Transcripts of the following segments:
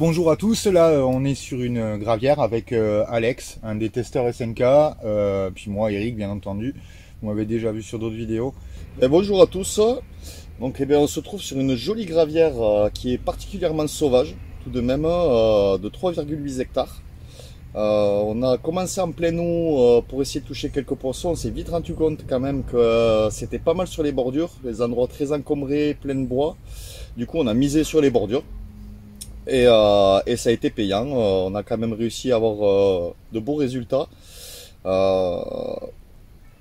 Bonjour à tous, là on est sur une gravière avec Alex, un des testeurs SNK, puis moi Eric bien entendu, vous m'avez déjà vu sur d'autres vidéos. Bonjour à tous, donc on se trouve sur une jolie gravière qui est particulièrement sauvage, tout de même, de 3,8 hectares. On a commencé en pleine eau pour essayer de toucher quelques poissons. On s'est vite rendu compte quand même que c'était pas mal sur les bordures, les endroits très encombrés, plein de bois. Du coup on a misé sur les bordures et ça a été payant. On a quand même réussi à avoir de beaux résultats. Avec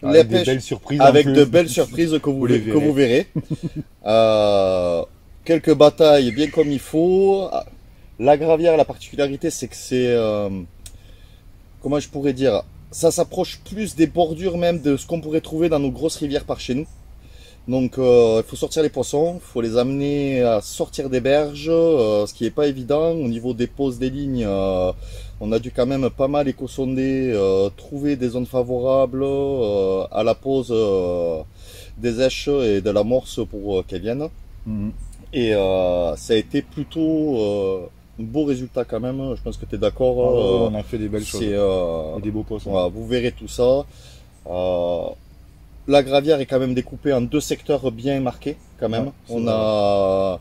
de belles surprises, que vous verrez. Quelques batailles bien comme il faut. La gravière, la particularité, c'est que c'est... comment je pourrais dire, ça s'approche plus des bordures même de ce qu'on pourrait trouver dans nos grosses rivières par chez nous. Donc il faut sortir les poissons, il faut les amener à sortir des berges, ce qui n'est pas évident. Au niveau des poses des lignes, on a dû quand même pas mal éco-sonder, trouver des zones favorables à la pose des èches et de l'amorce pour qu'elles viennent. Et ça a été plutôt... un beau résultat quand même, je pense que tu es d'accord. On a fait des belles choses, et des beaux poissons. Voilà, vous verrez tout ça. La gravière est quand même découpée en deux secteurs bien marqués quand même. À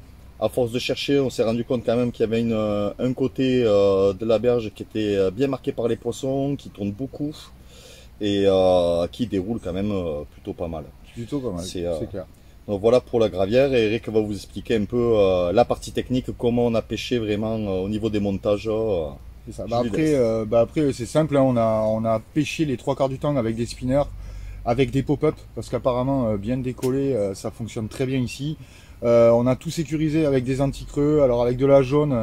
force de chercher, on s'est rendu compte quand même qu'il y avait un côté de la berge qui était bien marqué par les poissons, qui tourne beaucoup et qui déroule quand même plutôt pas mal. Plutôt pas mal, c'est clair. Donc voilà pour la gravière, et Eric va vous expliquer un peu la partie technique, comment on a pêché vraiment au niveau des montages. C'est ça. Après c'est simple, hein, on a pêché les trois quarts du temps avec des spinners, avec des pop-up, parce qu'apparemment bien décollé, ça fonctionne très bien ici. On a tout sécurisé avec des anti-creux, alors avec de la jaune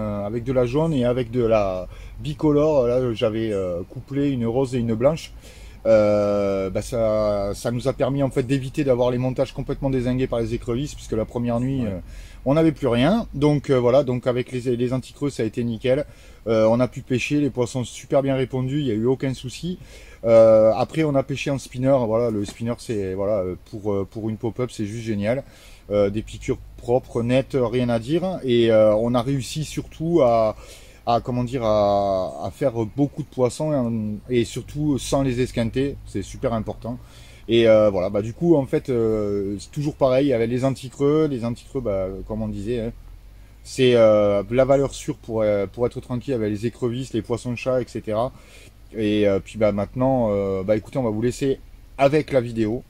et avec de la bicolore. Là j'avais couplé une rose et une blanche. Ça nous a permis en fait d'éviter d'avoir les montages complètement dézingués par les écrevisses, puisque la première nuit on n'avait plus rien. Donc voilà, donc avec les anti-creux ça a été nickel. On a pu pêcher, les poissons super bien répondus, il n'y a eu aucun souci. Après on a pêché en spinner. Voilà, le spinner c'est voilà, pour une pop-up c'est juste génial. Des piqûres propres, nettes, rien à dire. Et on a réussi surtout à faire beaucoup de poissons, et surtout sans les esquinter, c'est super important. Et voilà, du coup en fait c'est toujours pareil avec les anti-creux, comme on disait, hein, c'est la valeur sûre pour être tranquille avec les écrevisses, les poissons-chats, etc. Et puis maintenant, écoutez, on va vous laisser avec la vidéo.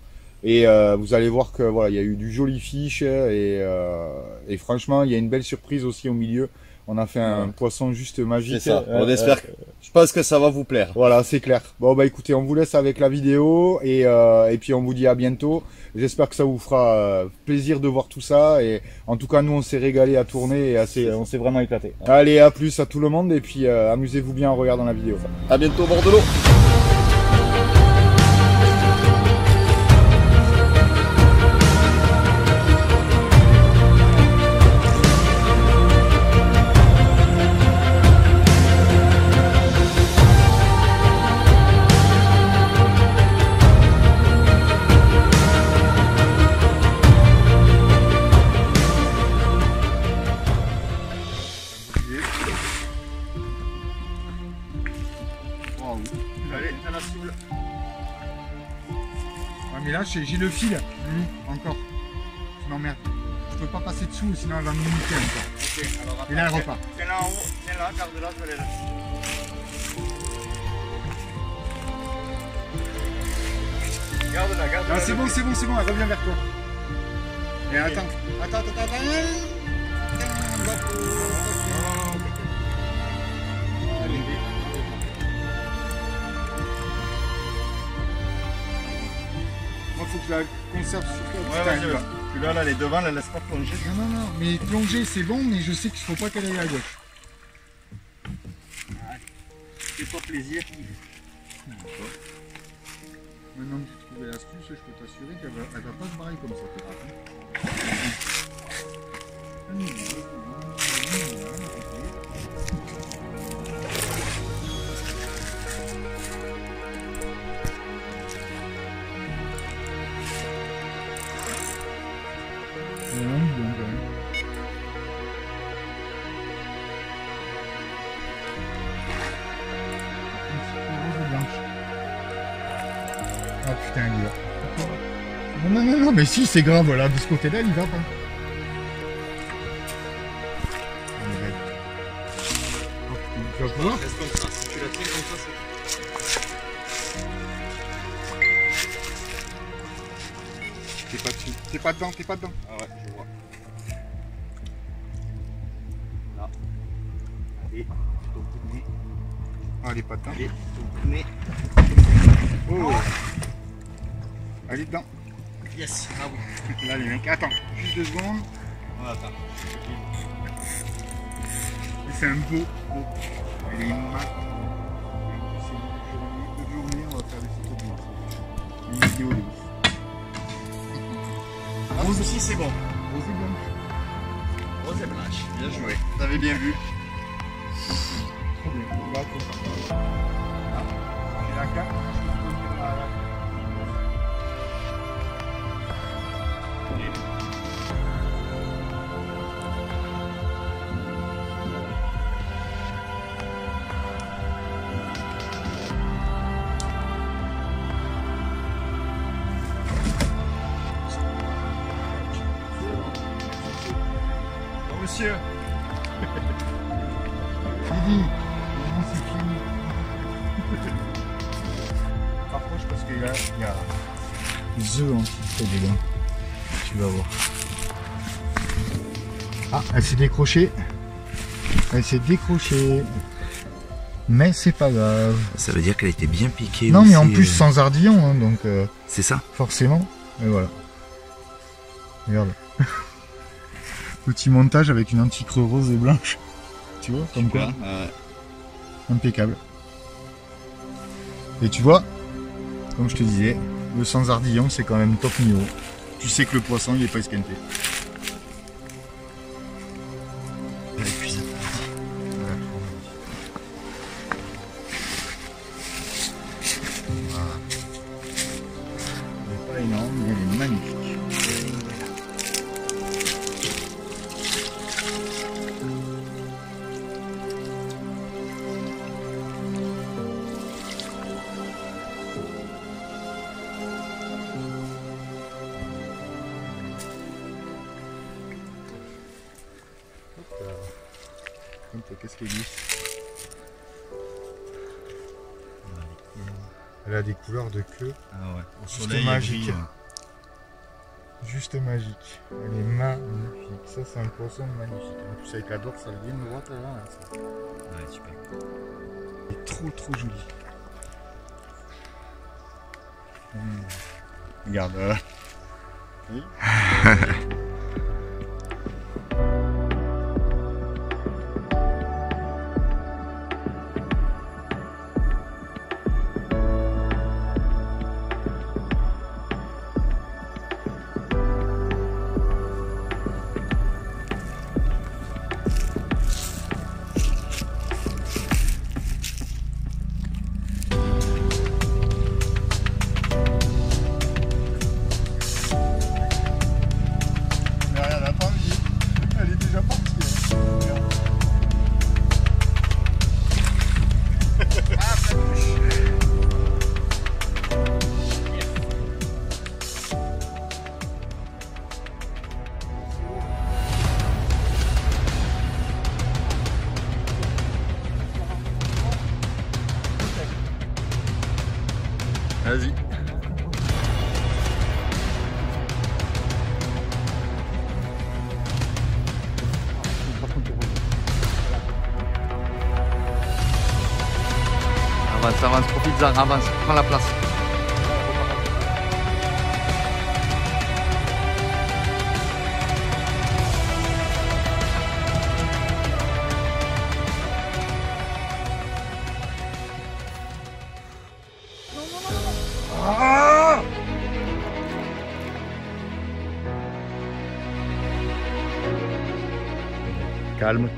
Et vous allez voir que voilà, il y a eu du joli fiche, et franchement il y a une belle surprise aussi au milieu. On a fait un poisson juste magique. C'est ça, on espère. Je pense que ça va vous plaire. Voilà, c'est clair. Bon écoutez, on vous laisse avec la vidéo, et puis on vous dit à bientôt. J'espère que ça vous fera plaisir de voir tout ça, et en tout cas nous on s'est régalé à tourner, et on s'est vraiment éclaté. Allez, à plus à tout le monde, et puis amusez-vous bien en regardant la vidéo. À bientôt au bord de l'eau. Allez, à la cible. Ouais, mais là, j'ai le fil. Encore. Je m'emmerde. Je peux pas passer dessous, sinon elle va me limiter encore. Okay, alors, et là, elle repart. Tiens-la en haut, tiens-la, garde-la, je vais aller là. Garde-la, garde-la. Ah, c'est bon, elle revient vers toi. Et attends. Moi, faut que je la conserve sur toi. Puis là, elle est devant, elle laisse pas plonger. Non, mais plonger c'est bon, mais je sais qu'il faut pas qu'elle aille à gauche. C'est pas plaisir. Maintenant que j'ai trouvé l'astuce, je peux t'assurer qu'elle va pas se barrer comme ça. putain, il y va. Non, non, non, mais si, c'est grave, voilà, de ce côté-là, il va pas. Tu vas pouvoir ? Reste comme ça, si tu la tiens comme ça, c'est... T'es pas dessus. T'es pas dedans, t'es pas dedans. Ah ouais, je vois. Là. Allez, ton coup de nez. Ah, elle est pas dedans. Allez, ton coup de nez. Oh. Allez dedans. Yes, ah oui. Là, les mecs, attends, juste 2 secondes. Ouais, attends. C'est un beau. Elle est mat. C'est une journée, on va faire des photos de moi. Une vidéo de ouf. Rose aussi, c'est bon. Rose et blanche. Rose et blanche. Bien joué. T'avais bien vu. Trop bien. Là, comme ça. Là, j'ai la carte. Monsieur Didi, non, c'est fini. Rapproche parce qu'il y a des œufs infiltrés dedans. Tu vas voir. Ah, elle s'est décrochée. Elle s'est décrochée. Mais c'est pas grave. Ça veut dire qu'elle était bien piquée. Non, aussi, mais en plus sans ardillon, hein, donc c'est ça. forcément. Et voilà. Regarde. Petit montage avec une anticre rose et blanche. Tu vois, comme quoi. Impeccable. Et tu vois, comme je te disais, le sans ardillon c'est quand même top niveau. Tu sais que le poisson il est pas esquinté. Elle est pas énorme, mais elle est magnifique. Qu'est-ce qu'elle dit? Elle a des couleurs de queue. Ah ouais. Au Juste soleil, magique. elle brille. Juste magique. Elle est magnifique. Ça, c'est un poisson magnifique. En plus, avec la dorsale bien droite là. Ouais, super. Elle est trop trop jolie. Regarde. Oui. Vas-y. Avance, avance, profite-en, avance, prends la place. Calme,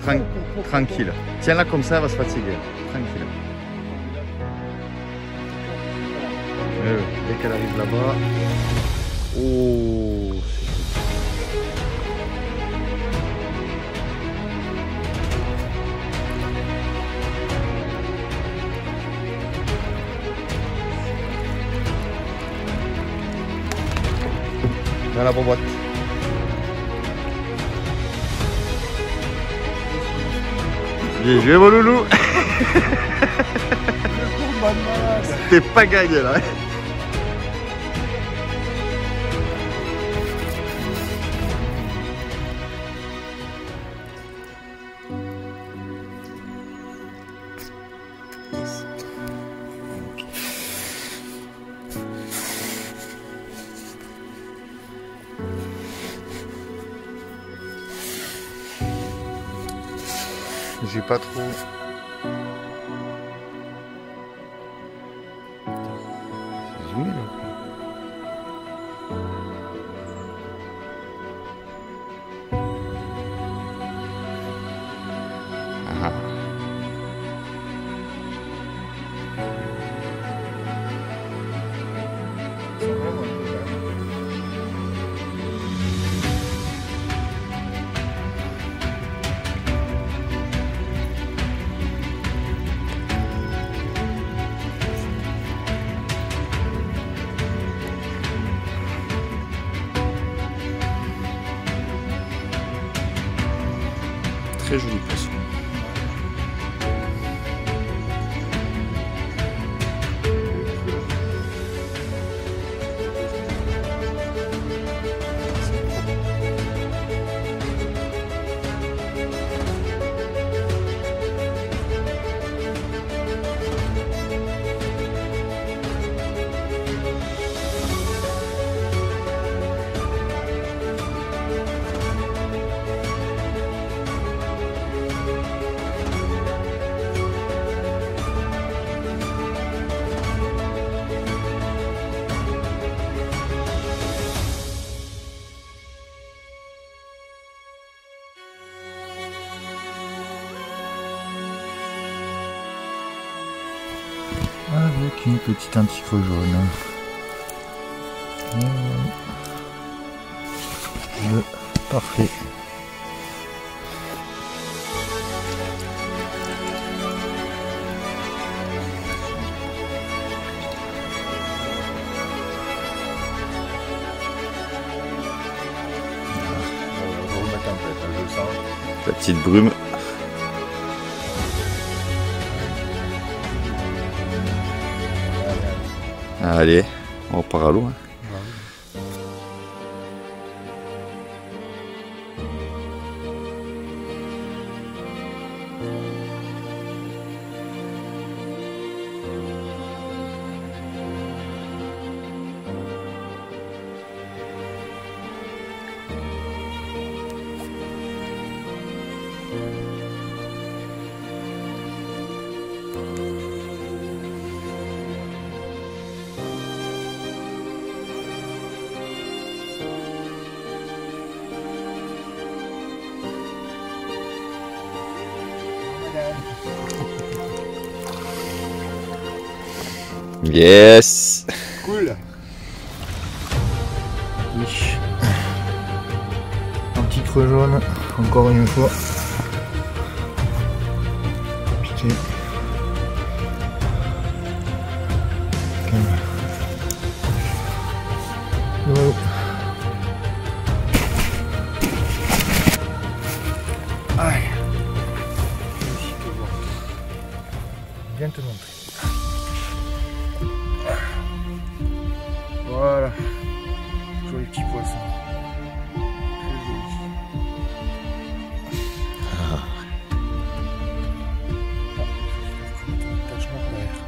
tranquille. Tiens-la comme ça, elle va se fatiguer. Tranquille. Dès qu'elle arrive là-bas. Oh, dans la boîte. Bien joué mon loulou. T'es pas gagné là. J'ai pas trop. C'est zoomé là. Ah. Très joli poisson. Avec une petite anticre jaune. Parfait. La petite brume. Allez, on repart à l'eau. Hein. Yes. Cool. Un petit creux jaune, encore une fois. Putain. Oh. Aïe. Viens te montrer. Voilà. Joli petit poisson. Très joli. Ah. Une tache noire derrière.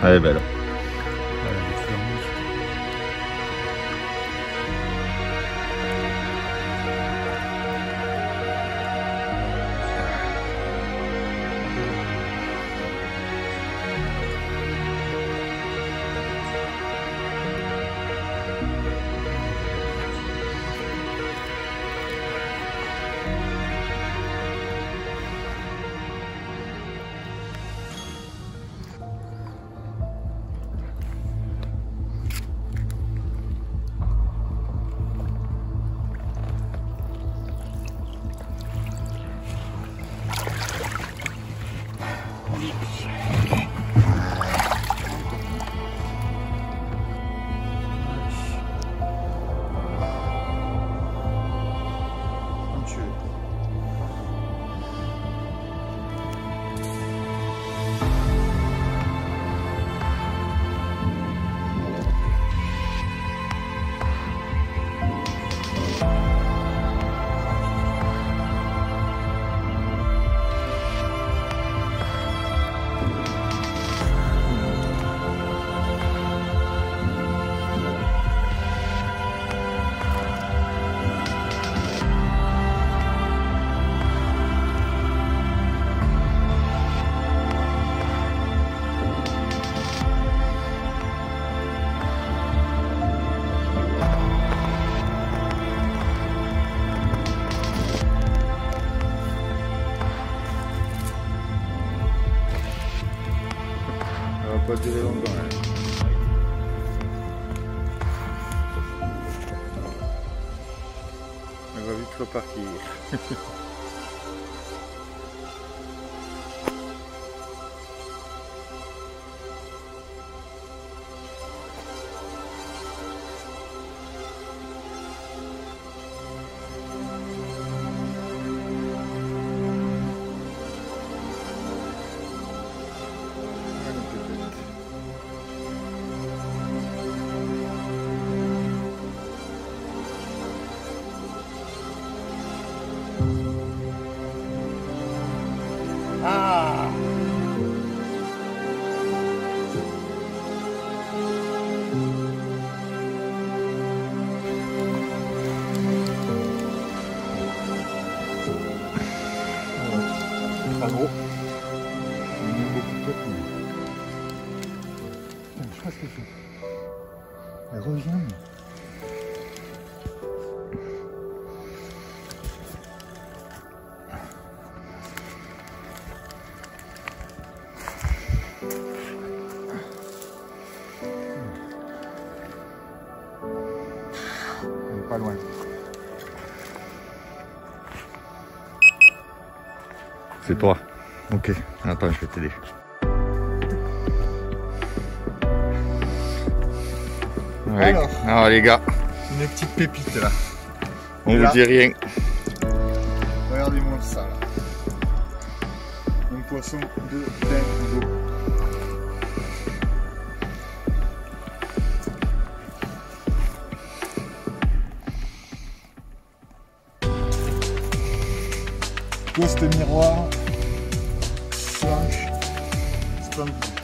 Elle est belle. Pas durer longtemps. Elle va vite repartir. Ah! Pas gros. Je crois que elle revient. Pas loin. C'est toi. Ok. Attends, je vais t'aider. Ouais. Alors les gars, Une petite pépite là. on vous dit rien. Regardez-moi ça là. Un poisson de dingo. Poste miroir, planche, stand.